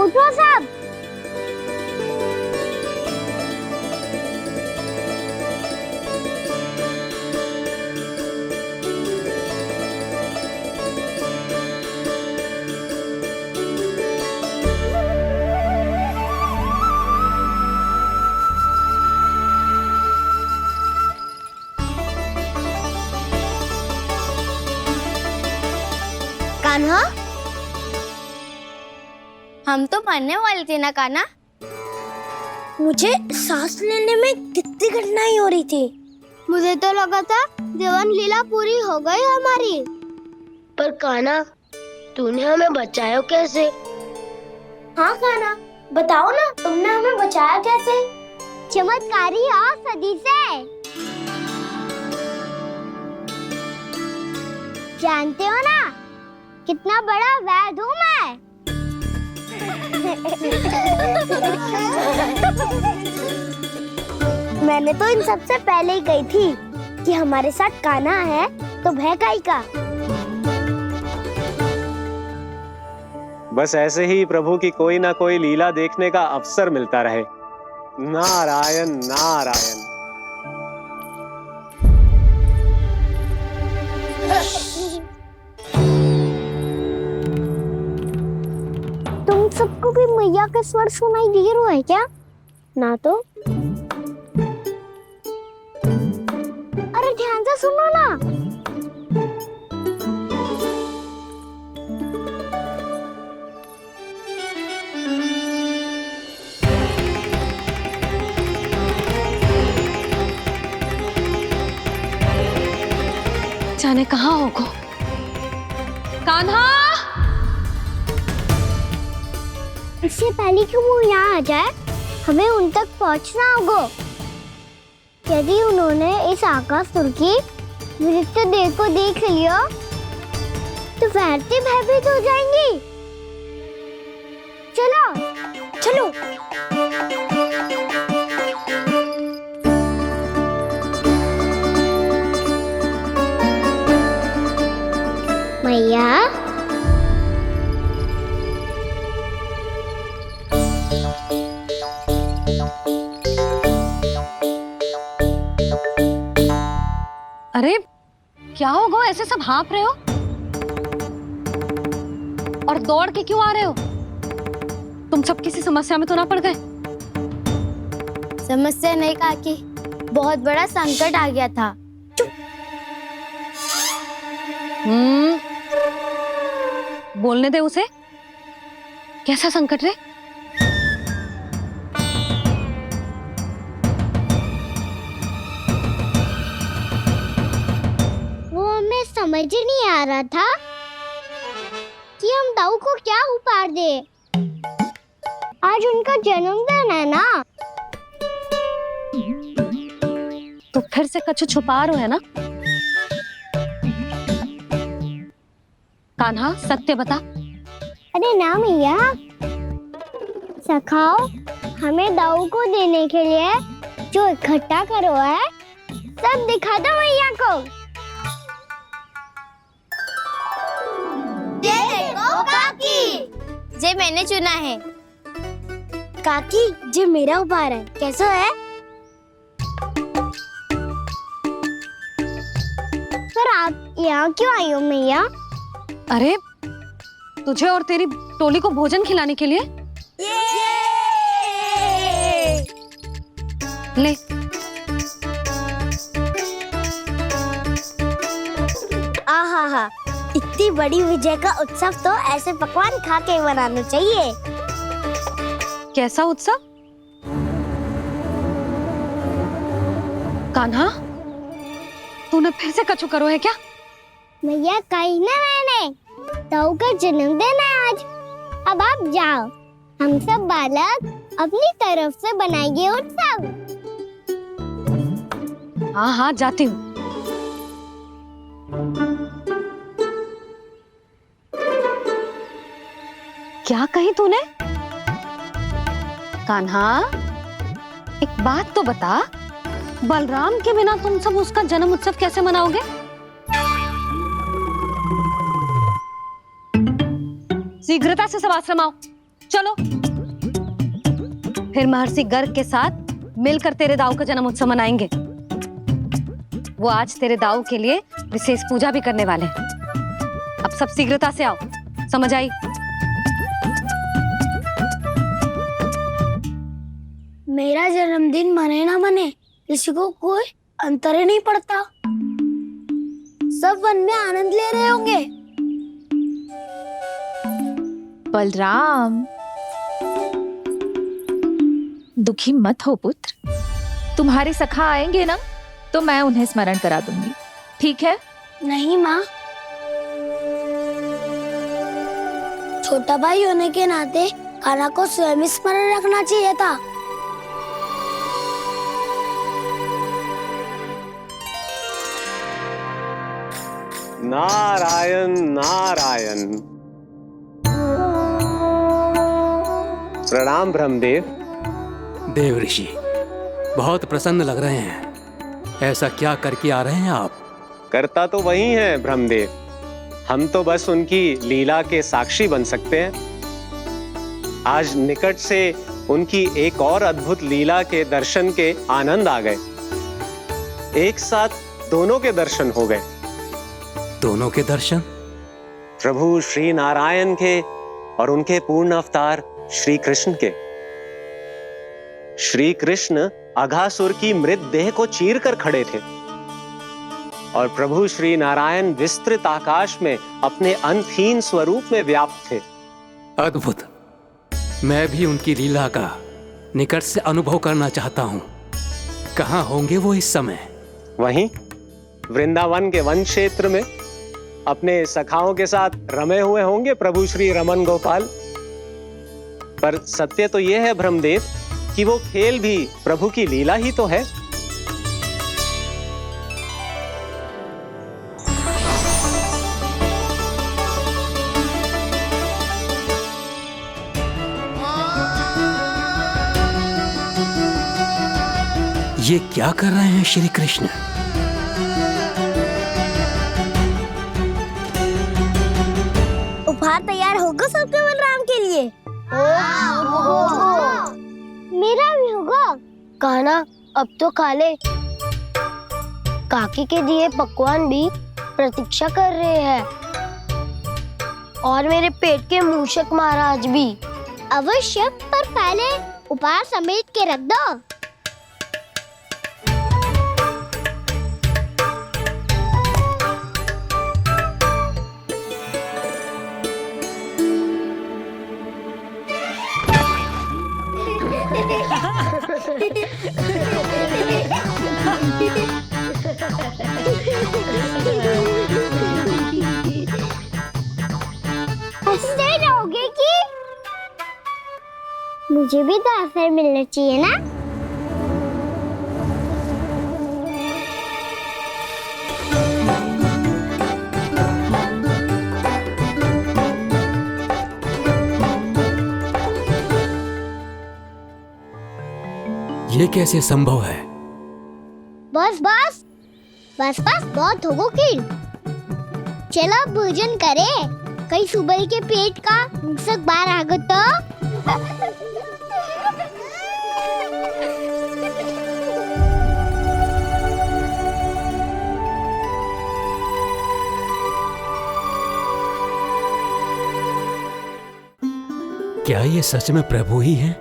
उठो सब। कान्हा, हम तो मरने वाले थे ना कान्हा। मुझे सांस लेने में कितनी कठिनाई हो रही थी। मुझे तो लगा था जीवन लीला पूरी हो गई हमारी। पर कान्हा, तूने हमें बचाया कैसे? हाँ कान्हा, बताओ ना, तुमने हमें बचाया कैसे? चमत्कारी औषधि से। जानते हो ना कितना बड़ा वैद्य हूँ मैं। मैंने तो इन सबसे पहले ही कही थी कि हमारे साथ कान्हा है तो भय काई का। बस ऐसे ही प्रभु की कोई ना कोई लीला देखने का अवसर मिलता रहे। नारायण नारायण। तुम सबको भी मैया का स्वर सुनाई दे रहा है क्या? ना तो। अरे ध्यान से सुनो ना। जाने कहाँ होगो? कान्हा! इससे पहले कि वो यहाँ आ जाए, हमें उन तक पहुँचना होगा। यदि उन्होंने इस आकाशुर की नृत्य देह को देख लिया, तो वैरती भयभीत हो जाएंगी। चलो, चलो। मैया, अरे क्या होगा, ऐसे सब हाँफ रहे हो और दौड़ के क्यों आ रहे हो? तुम सब किसी समस्या में तो ना पड़ गए? समस्या नहीं काकी, बहुत बड़ा संकट आ गया था। बोलने दे उसे। कैसा संकट रे? वो हमें समझ ही नहीं आ रहा था कि हम दाऊ को क्या उपहार दे। आज उनका जन्मदिन है ना। तो फिर से कछु छुपा रहे हो है ना? कान्हा, सत्य बता। अरे ना मैया, सखाओ, हमें दाऊ को देने के लिए जो इकट्ठा करो है, सब दिखा दो मैया को। ये देखो काकी, जे मैंने चुना है। काकी, जे मेरा उपहार है, कैसा है? पर आप यहाँ क्यों आई हो मैया? अरे तुझे और तेरी टोली को भोजन खिलाने के लिए। ले। आहा, इतनी बड़ी विजय का उत्सव तो ऐसे पकवान खा के मनाना चाहिए। कैसा उत्सव? कान्हा, तूने फिर से कछु करो है क्या? मैया, कहीं ना मैंने, ताऊ का जन्मदिन है आज। अब आप जाओ, हम सब बालक अपनी तरफ से बनाएंगे उत्सव। हाँ हाँ, जाती हूँ। क्या कही तूने? कान्हा, एक बात तो बता, बलराम के बिना तुम सब उसका जन्म उत्सव कैसे मनाओगे? शीघ्रता से सब आश्रम आओ। चलो फिर महर्षि गर्ग के साथ मिलकर तेरे दाऊ का जन्म उत्सव मनाएंगे। वो आज तेरे दाऊ के लिए विशेष पूजा भी करने वाले हैं। अब सब शीघ्रता से आओ, समझ आई? मेरा जन्मदिन मने ना मने किसी को कोई अंतर ही नहीं पड़ता। सब वन में आनंद ले रहे होंगे। बलराम, दुखी मत हो पुत्र। तुम्हारे सखा आएंगे ना तो मैं उन्हें स्मरण करा दूंगी, ठीक है? नहीं माँ, छोटा भाई होने के नाते कान्हा को स्वयं स्मरण रखना चाहिए था। नारायण नारायण। प्रणाम ब्रह्मदेव। देव ऋषि, बहुत प्रसन्न लग रहे हैं। ऐसा क्या करके आ रहे हैं आप? करता तो वही है ब्रह्मदेव, हम तो बस उनकी लीला के साक्षी बन सकते हैं। आज निकट से उनकी एक और अद्भुत लीला के दर्शन के आनंद आ गए। एक साथ दोनों के दर्शन हो गए। दोनों के दर्शन? प्रभु श्री नारायण के और उनके पूर्ण अवतार श्री कृष्ण के। श्री कृष्ण अघासुर की मृत देह को चीर कर खड़े थे और प्रभु श्री नारायण विस्तृत आकाश में अपने अंतहीन स्वरूप में व्याप्त थे। अद्भुत। मैं भी उनकी लीला का निकट से अनुभव करना चाहता हूँ। कहाँ होंगे वो इस समय? वहीं वृंदावन के वन क्षेत्र में अपने सखाओं के साथ रमे हुए होंगे प्रभु श्री रमन गोपाल। पर सत्य तो यह है ब्रह्मदेव कि वो खेल भी प्रभु की लीला ही तो है। ये क्या कर रहे हैं श्री कृष्ण? उपहार तैयार होगा सबके बलराम के लिए? मेरा भी होगा। कान्हा, अब तो खा ले। काकी के दिए पकवान भी प्रतीक्षा कर रहे हैं और मेरे पेट के मूषक महाराज भी। अवश्य, पर पहले उपहार समेट के रख दो। हंसते रहोगे कि? मुझे भी तो अवसर मिलना चाहिए ना। ये कैसे संभव है? बस बस बस बस बहुत होगो किल। चलो भोजन करे, कई सुबह के पेट का मूषक बाहर आ गो तो। क्या ये सच में प्रभु ही हैं?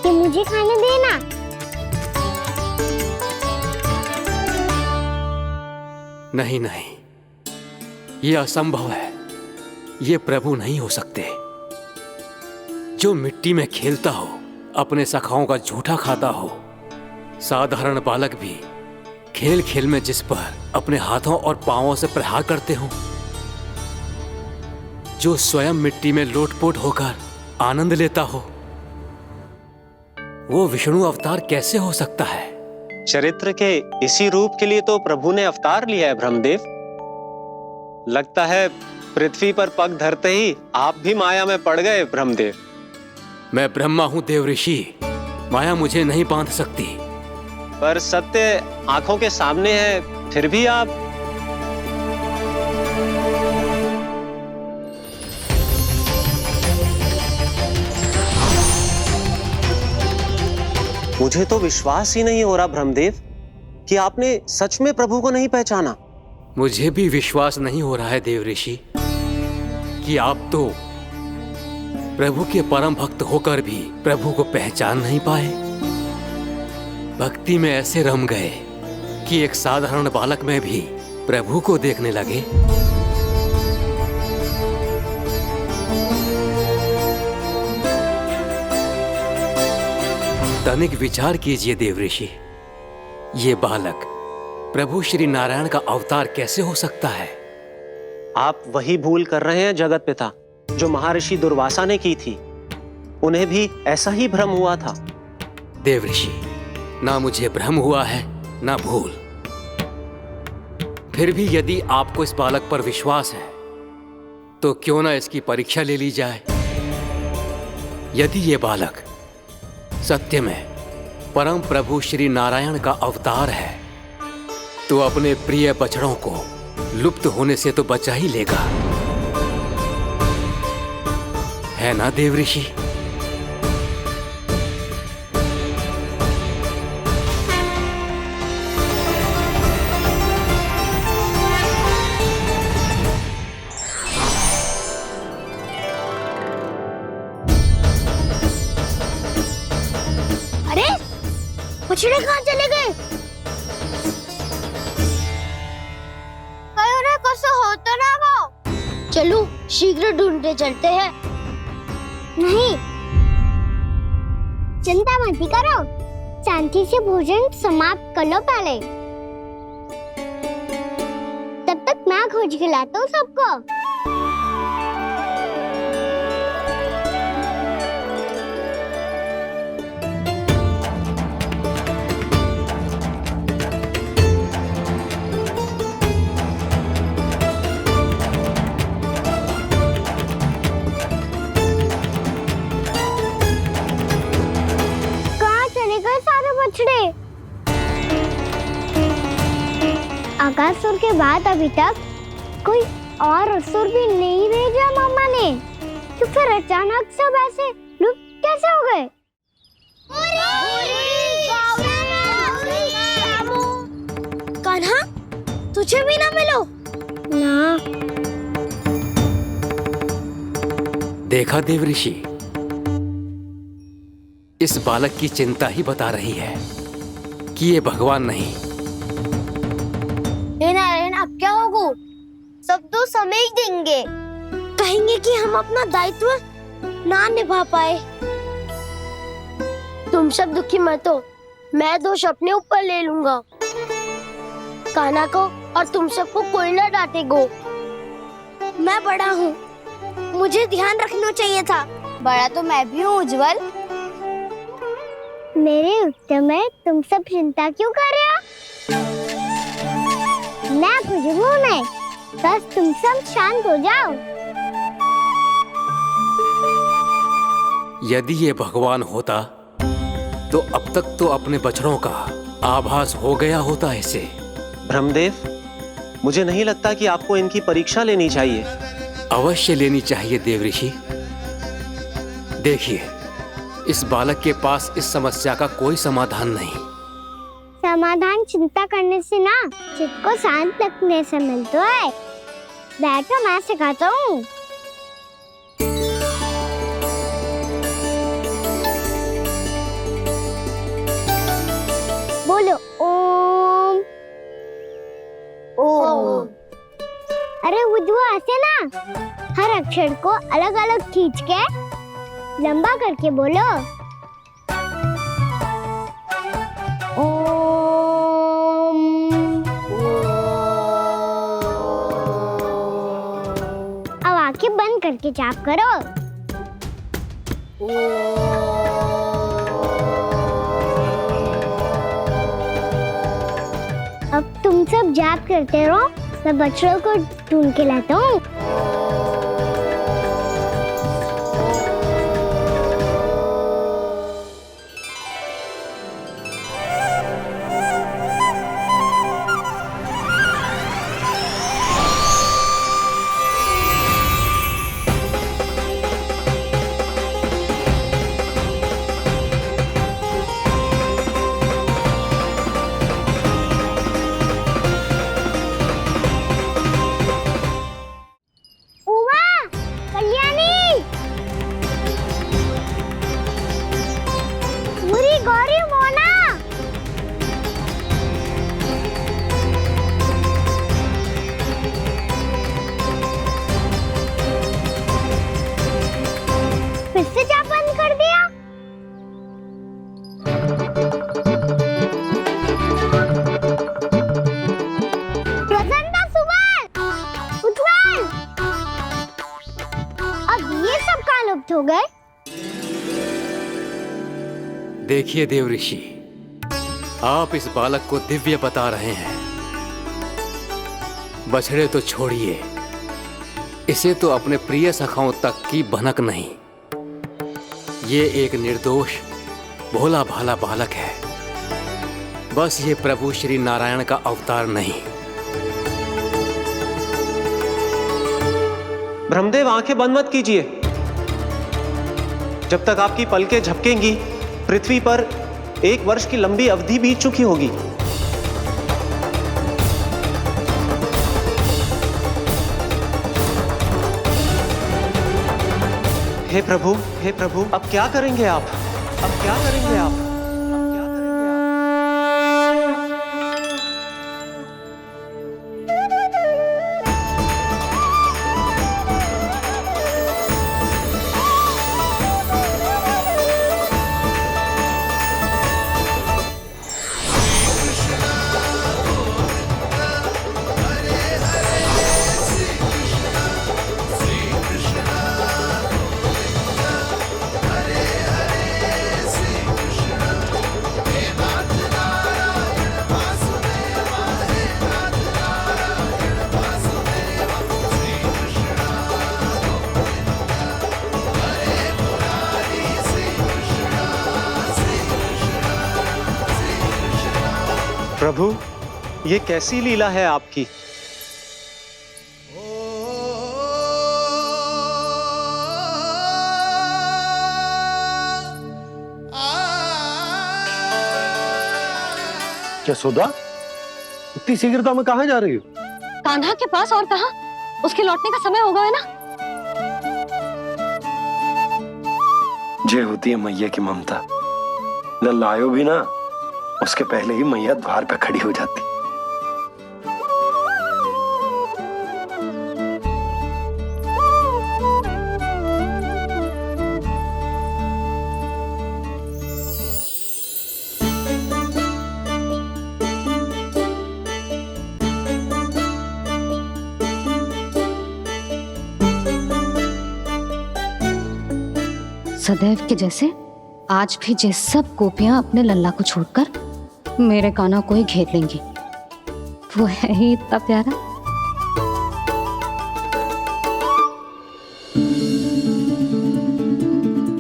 मुझे खाने देना। नहीं नहीं, ये असंभव है। ये प्रभु नहीं हो सकते। जो मिट्टी में खेलता हो, अपने सखाओं का झूठा खाता हो, साधारण बालक भी खेल खेल में जिस पर अपने हाथों और पांवों से प्रहार करते हो, जो स्वयं मिट्टी में लोटपोट होकर आनंद लेता हो, वो विष्णु अवतार कैसे हो सकता है? चरित्र के इसी रूप के लिए तो प्रभु ने अवतार लिया है ब्रह्मदेव। लगता है पृथ्वी पर पग धरते ही आप भी माया में पड़ गए ब्रह्मदेव। मैं ब्रह्मा हूं देव ऋषि, माया मुझे नहीं बांध सकती। पर सत्य आंखों के सामने है, फिर भी आप। मुझे तो विश्वास ही नहीं हो रहा ब्रह्मदेव कि आपने सच में प्रभु को नहीं पहचाना। मुझे भी विश्वास नहीं हो रहा है देव ऋषि कि आप तो प्रभु के परम भक्त होकर भी प्रभु को पहचान नहीं पाए। भक्ति में ऐसे रम गए कि एक साधारण बालक में भी प्रभु को देखने लगे। तनिक विचार कीजिए देव ऋषि, ये बालक प्रभु श्री नारायण का अवतार कैसे हो सकता है? आप वही भूल कर रहे हैं जगत पिता जो महर्षि दुर्वासा ने की थी। उन्हें भी ऐसा ही भ्रम हुआ था। देव ऋषि, ना मुझे भ्रम हुआ है ना भूल। फिर भी यदि आपको इस बालक पर विश्वास है तो क्यों ना इसकी परीक्षा ले ली जाए। यदि ये बालक सत्य में परम प्रभु श्री नारायण का अवतार है तो अपने प्रिय बछड़ों को लुप्त होने से तो बचा ही लेगा, है ना देव ऋषि? अरे बछड़े कहाँ चले गए? होता ना वो। चलो शीघ्र ढूंढते चलते हैं। नहीं, चिंता मत करो, शांति से भोजन समाप्त कर लो पहले। तब तक मैं खोज के लाता हूँ सबको। आकासुर के बाद अभी तक कोई और असुर भी नहीं भेजा मामा ने, तो फिर अचानक सब ऐसे लुप्त कैसे हो गए? कान्हा, तुझे भी ना मिलो ना। देखा देव ऋषि, इस बालक की चिंता ही बता रही है कि ये भगवान नहीं। हे नारायण, अब क्या होगा? सब तो समझ देंगे, कहेंगे कि हम अपना दायित्व ना निभा पाए। तुम सब दुखी मत हो, मैं दोष अपने ऊपर ले लूंगा। कान्हा को और तुम सबको कोई ना डांटेगो। मैं बड़ा हूँ, मुझे ध्यान रखना चाहिए था। बड़ा तो मैं भी हूँ उज्जवल। मेरे उत्तर में तुम सब चिंता क्यों कर रहे हो? मैं बुजुर्ग हूँ नहीं, बस तुम सब शांत हो जाओ। यदि ये भगवान होता तो अब तक तो अपने बछड़ों का आभास हो गया होता इसे। ब्रह्मदेव, मुझे नहीं लगता कि आपको इनकी परीक्षा लेनी चाहिए। अवश्य लेनी चाहिए देव ऋषि। देखिए, इस बालक के पास इस समस्या का कोई समाधान नहीं। समाधान चिंता करने से ना, चित्त को शांत रखने से मिलता है। बैठो, मैं सिखाता हूँ। बोलो ओम। ओम। अरे उज्जव, ऐसे ना हर अक्षर को अलग अलग खींच के लंबा करके बोलो। ओम। अब आंखें बंद करके जाप करो। सब जाप करते रहो, मैं बच्चों को ढूंढ के लाता हूँ। फिर से क्या बंद कर दिया? प्रसन्ना, सुमन, उत्पल, अब ये सब कहाँ लुप्त हो गए? देखिए देव ऋषि, आप इस बालक को दिव्य बता रहे हैं। बछड़े तो छोड़िए, इसे तो अपने प्रिय सखाओं तक की भनक नहीं। ये एक निर्दोष भोला भाला बालक है, बस ये प्रभु श्री नारायण का अवतार नहीं। ब्रह्मदेव, आंखें बंद मत कीजिए। जब तक आपकी पलकें झपकेंगी, पृथ्वी पर 1 वर्ष की लंबी अवधि बीत चुकी होगी। हे प्रभु, अब क्या करेंगे आप? अब क्या करेंगे आप? अब क्या करेंगे प्रभु, ये कैसी लीला है आपकी? यशोदा, इतनी शीघ्रता में कहाँ जा रही हो? कान्हा के पास, और कहाँ? उसके लौटने का समय होगा है ना। जे होती है मैया की ममता, लल्लायो भी ना, उसके पहले ही मैया द्वार पे खड़ी हो जाती। सदैव के जैसे आज भी जे सब गोपियां अपने लल्ला को छोड़कर मेरे कान्हा को ही घेर लेंगी। वो है ही इतना प्यारा।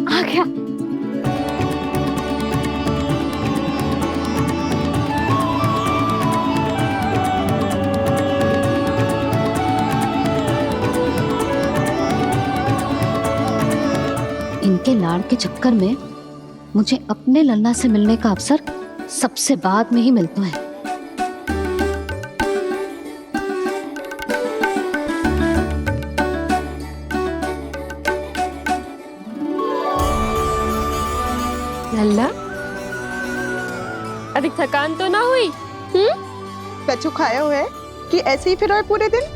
आ गया। इनके लाड़ के चक्कर में मुझे अपने लल्ला से मिलने का अवसर सबसे बाद में ही मिलता है। लल्ला, अधिक थकान तो ना हुई? कछु खाया हुआ है कि ऐसे ही फिर रहे पूरे दिन?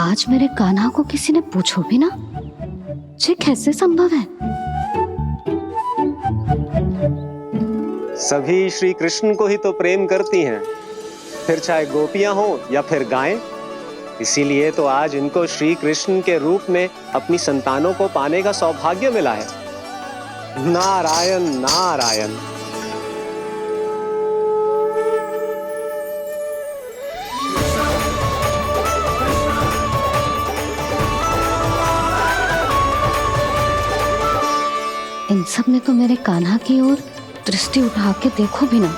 आज मेरे कान्हा को किसी ने पूछो भी ना, ये कैसे संभव है? सभी श्री कृष्ण को ही तो प्रेम करती हैं, फिर चाहे गोपियां हो या फिर गायें। इसीलिए तो आज इनको श्री कृष्ण के रूप में अपनी संतानों को पाने का सौभाग्य मिला है। नारायण नारायण। इन सब ने तो मेरे कान्हा की ओर दृष्टि उठा के देखो भी ना।